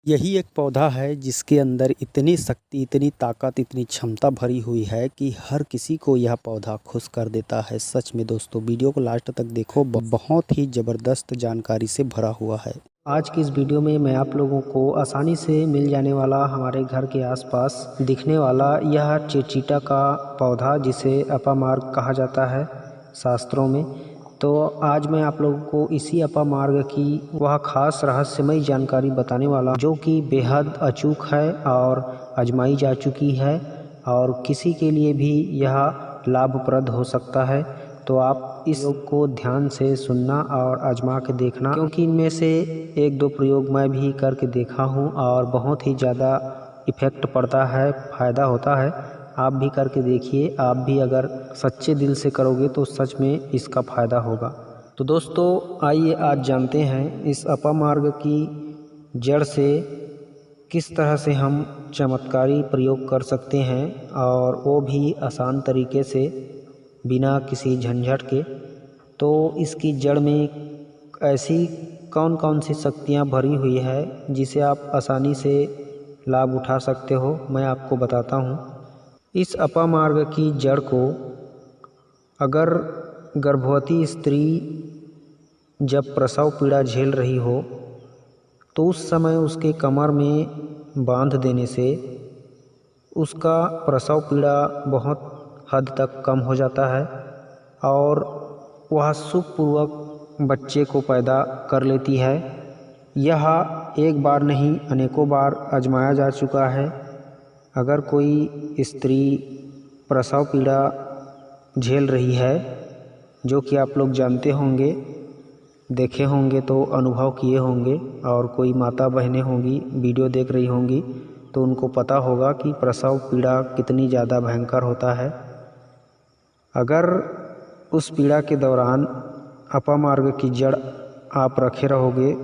यही एक पौधा है जिसके अंदर इतनी शक्ति, इतनी ताकत, इतनी क्षमता भरी हुई है कि हर किसी को यह पौधा खुश कर देता है। सच में दोस्तों, वीडियो को लास्ट तक देखो, बहुत ही ज़बरदस्त जानकारी से भरा हुआ है। आज की इस वीडियो में मैं आप लोगों को आसानी से मिल जाने वाला, हमारे घर के आसपास दिखने वाला यह चिरचीटा का पौधा, जिसे अपामार्ग कहा जाता है शास्त्रों में। तो आज मैं आप लोगों को इसी अपामार्ग की वह खास रहस्यमयी जानकारी बताने वाला हूं, जो कि बेहद अचूक है और आजमाई जा चुकी है और किसी के लिए भी यह लाभप्रद हो सकता है। तो आप इस प्रयोग को ध्यान से सुनना और आजमा के देखना, क्योंकि इनमें से एक दो प्रयोग मैं भी करके देखा हूँ और बहुत ही ज़्यादा इफ़ेक्ट पड़ता है, फ़ायदा होता है। आप भी करके देखिए। आप भी अगर सच्चे दिल से करोगे तो सच में इसका फ़ायदा होगा। तो दोस्तों, आइए आज जानते हैं इस अपामार्ग की जड़ से किस तरह से हम चमत्कारी प्रयोग कर सकते हैं, और वो भी आसान तरीके से, बिना किसी झंझट के। तो इसकी जड़ में ऐसी कौन कौन सी शक्तियाँ भरी हुई है जिसे आप आसानी से लाभ उठा सकते हो, मैं आपको बताता हूँ। इस अपामार्ग की जड़ को अगर गर्भवती स्त्री जब प्रसव पीड़ा झेल रही हो तो उस समय उसके कमर में बांध देने से उसका प्रसव पीड़ा बहुत हद तक कम हो जाता है और वह सुखपूर्वक बच्चे को पैदा कर लेती है। यह एक बार नहीं, अनेकों बार आजमाया जा चुका है। अगर कोई स्त्री प्रसव पीड़ा झेल रही है, जो कि आप लोग जानते होंगे, देखे होंगे तो अनुभव किए होंगे, और कोई माता बहनें होंगी वीडियो देख रही होंगी तो उनको पता होगा कि प्रसव पीड़ा कितनी ज़्यादा भयंकर होता है। अगर उस पीड़ा के दौरान अपामार्ग की जड़ आप रखे रहोगे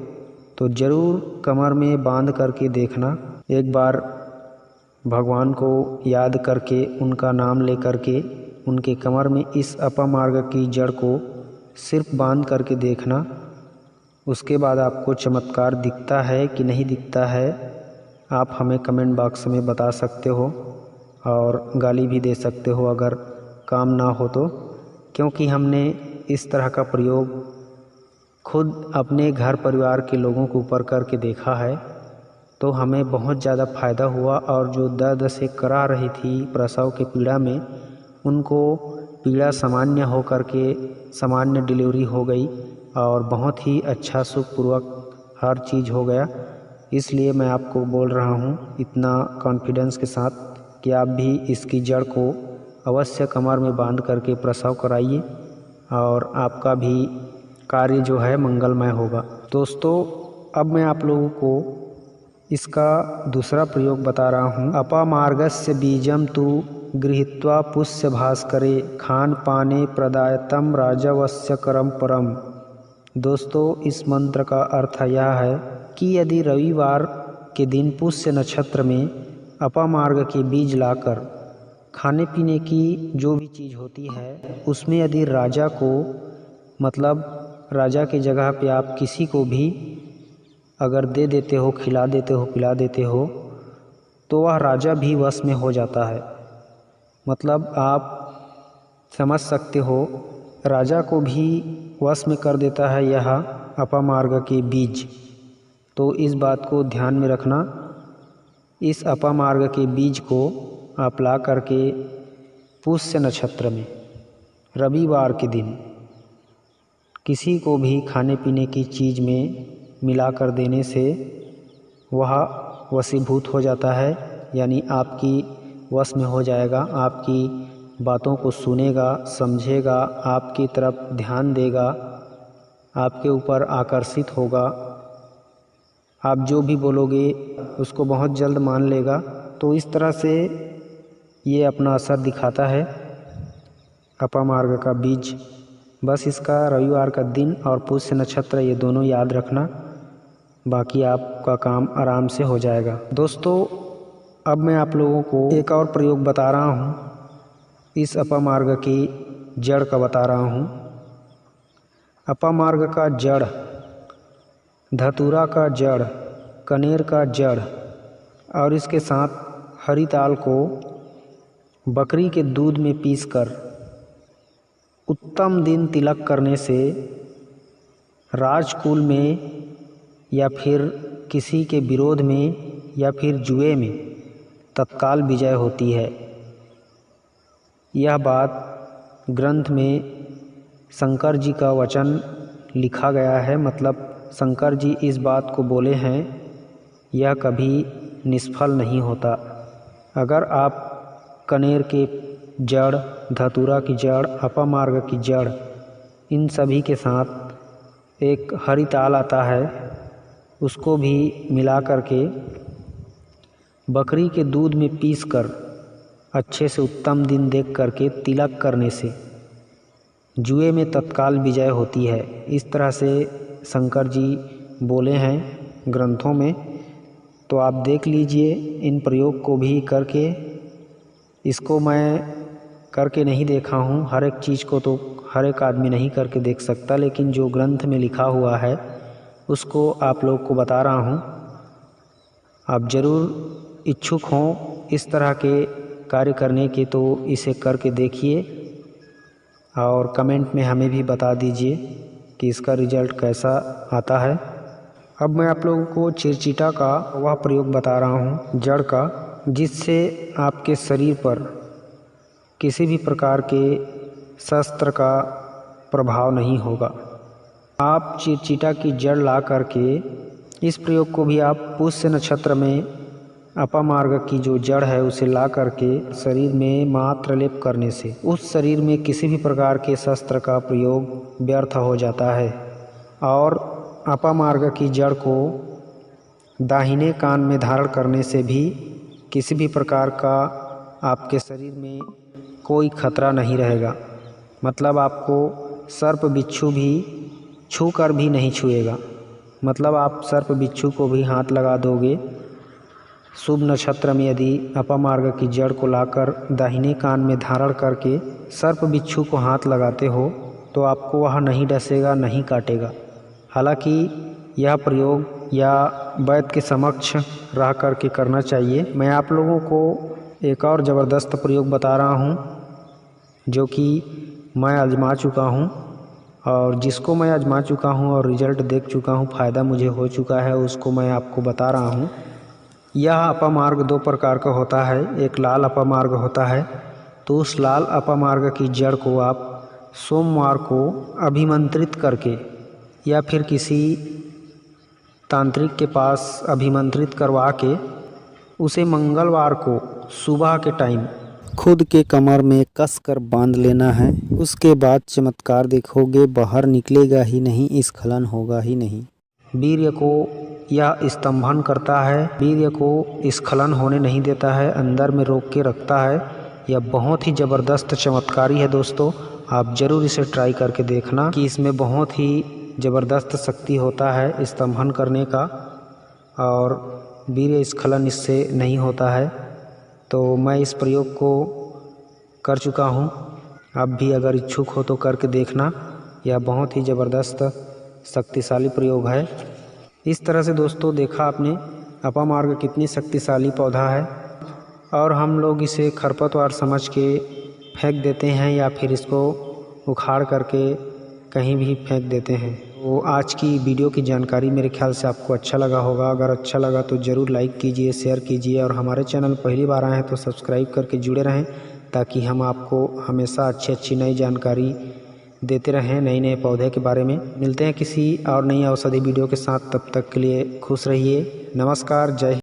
तो ज़रूर कमर में बांध करके देखना। एक बार भगवान को याद करके, उनका नाम ले करके, उनके कमर में इस अपामार्ग की जड़ को सिर्फ बांध करके देखना। उसके बाद आपको चमत्कार दिखता है कि नहीं दिखता है, आप हमें कमेंट बॉक्स में बता सकते हो और गाली भी दे सकते हो अगर काम ना हो तो, क्योंकि हमने इस तरह का प्रयोग खुद अपने घर परिवार के लोगों के ऊपर करके देखा है, तो हमें बहुत ज़्यादा फ़ायदा हुआ। और जो दर्द से करा रही थी प्रसव के पीड़ा में, उनको पीड़ा सामान्य हो करके सामान्य डिलीवरी हो गई और बहुत ही अच्छा सुखपूर्वक हर चीज़ हो गया। इसलिए मैं आपको बोल रहा हूँ इतना कॉन्फिडेंस के साथ कि आप भी इसकी जड़ को अवश्य कमर में बांध करके प्रसव कराइए और आपका भी कार्य जो है मंगलमय होगा। दोस्तों, अब मैं आप लोगों को इसका दूसरा प्रयोग बता रहा हूँ। अपामार्गस्य बीजम तु गृहीत्वा पुष्य भास्करे खान पाने प्रदायतम राजवस्य करम परम। दोस्तों, इस मंत्र का अर्थ यह है कि यदि रविवार के दिन पुष्य नक्षत्र में अपामार्ग के बीज लाकर खाने पीने की जो भी चीज़ होती है उसमें यदि राजा को, मतलब राजा की जगह पे आप किसी को भी अगर दे देते हो, खिला देते हो, पिला देते हो, तो वह राजा भी वश में हो जाता है। मतलब आप समझ सकते हो, राजा को भी वश में कर देता है यह अपामार्ग के बीज। तो इस बात को ध्यान में रखना। इस अपामार्ग के बीज को आप ला करके पुष्य नक्षत्र में रविवार के दिन किसी को भी खाने पीने की चीज़ में मिलाकर देने से वह वशीभूत हो जाता है, यानी आपकी वश में हो जाएगा। आपकी बातों को सुनेगा, समझेगा, आपकी तरफ ध्यान देगा, आपके ऊपर आकर्षित होगा। आप जो भी बोलोगे उसको बहुत जल्द मान लेगा। तो इस तरह से ये अपना असर दिखाता है अपामार्ग का बीज। बस इसका रविवार का दिन और पुष्य नक्षत्र, ये दोनों याद रखना, बाकी आपका काम आराम से हो जाएगा। दोस्तों, अब मैं आप लोगों को एक और प्रयोग बता रहा हूँ। इस अपामार्ग की जड़ का बता रहा हूँ। अपामार्ग का जड़, धतूरा का जड़, कनेर का जड़ और इसके साथ हरी ताल को बकरी के दूध में पीसकर उत्तम दिन तिलक करने से राजकुल में या फिर किसी के विरोध में या फिर जुए में तत्काल विजय होती है। यह बात ग्रंथ में शंकर जी का वचन लिखा गया है, मतलब शंकर जी इस बात को बोले हैं, यह कभी निष्फल नहीं होता। अगर आप कनेर के जड़, धतूरा की जड़, अपामार्ग की जड़, इन सभी के साथ एक हरी ताल आता है, उसको भी मिला करके बकरी के दूध में पीसकर अच्छे से उत्तम दिन देख करके तिलक करने से जुए में तत्काल विजय होती है। इस तरह से शंकर जी बोले हैं ग्रंथों में। तो आप देख लीजिए इन प्रयोग को भी करके। इसको मैं करके नहीं देखा हूँ, हर एक चीज़ को तो हर एक आदमी नहीं करके देख सकता, लेकिन जो ग्रंथ में लिखा हुआ है उसको आप लोग को बता रहा हूँ। आप ज़रूर इच्छुक हों इस तरह के कार्य करने के तो इसे करके देखिए और कमेंट में हमें भी बता दीजिए कि इसका रिज़ल्ट कैसा आता है। अब मैं आप लोगों को चिरचिटा का वह प्रयोग बता रहा हूँ जड़ का, जिससे आपके शरीर पर किसी भी प्रकार के शस्त्र का प्रभाव नहीं होगा। आप चिरचिटा की जड़ ला करके इस प्रयोग को भी आप पुष्य नक्षत्र में अपामार्ग की जो जड़ है उसे ला करके शरीर में मात्र लेप करने से उस शरीर में किसी भी प्रकार के शस्त्र का प्रयोग व्यर्थ हो जाता है। और अपामार्ग की जड़ को दाहिने कान में धारण करने से भी किसी भी प्रकार का आपके शरीर में कोई खतरा नहीं रहेगा, मतलब आपको सर्प बिच्छू भी छू कर भी नहीं छुएगा। मतलब आप सर्प बिच्छू को भी हाथ लगा दोगे शुभ नक्षत्र में, यदि अपामार्ग की जड़ को लाकर दाहिने कान में धारण करके सर्प बिच्छू को हाथ लगाते हो तो आपको वह नहीं डसेगा, नहीं काटेगा। हालांकि यह प्रयोग या वैद्य के समक्ष रह करके करना चाहिए। मैं आप लोगों को एक और ज़बरदस्त प्रयोग बता रहा हूँ जो कि मैं आजमा चुका हूँ और जिसको मैं आजमा चुका हूँ और रिज़ल्ट देख चुका हूँ, फ़ायदा मुझे हो चुका है, उसको मैं आपको बता रहा हूँ। यह अपामार्ग दो प्रकार का होता है, एक लाल अपामार्ग होता है। तो उस लाल अपामार्ग की जड़ को आप सोमवार को अभिमंत्रित करके या फिर किसी तांत्रिक के पास अभिमंत्रित करवा के उसे मंगलवार को सुबह के टाइम खुद के कमर में कस कर बांध लेना है। उसके बाद चमत्कार देखोगे, बाहर निकलेगा ही नहीं, स्खलन होगा ही नहीं। वीर्य को यह स्तंभन करता है, वीर्य को स्खलन होने नहीं देता है, अंदर में रोक के रखता है। यह बहुत ही ज़बरदस्त चमत्कारी है दोस्तों, आप ज़रूर इसे ट्राई करके देखना कि इसमें बहुत ही ज़बरदस्त शक्ति होता है स्तंभन करने का और वीर्य स्खलन इससे नहीं होता है। तो मैं इस प्रयोग को कर चुका हूँ, आप भी अगर इच्छुक हो तो करके देखना। यह बहुत ही ज़बरदस्त शक्तिशाली प्रयोग है। इस तरह से दोस्तों देखा आपने अपामार्ग कितनी शक्तिशाली पौधा है और हम लोग इसे खरपतवार समझ के फेंक देते हैं या फिर इसको उखाड़ करके कहीं भी फेंक देते हैं। तो आज की वीडियो की जानकारी मेरे ख्याल से आपको अच्छा लगा होगा। अगर अच्छा लगा तो ज़रूर लाइक कीजिए, शेयर कीजिए और हमारे चैनल पहली बार आए हैं तो सब्सक्राइब करके जुड़े रहें ताकि हम आपको हमेशा अच्छी नई जानकारी देते रहें नए नए पौधे के बारे में। मिलते हैं किसी और नई औषधि वीडियो के साथ, तब तक के लिए खुश रहिए। नमस्कार, जय हिंद।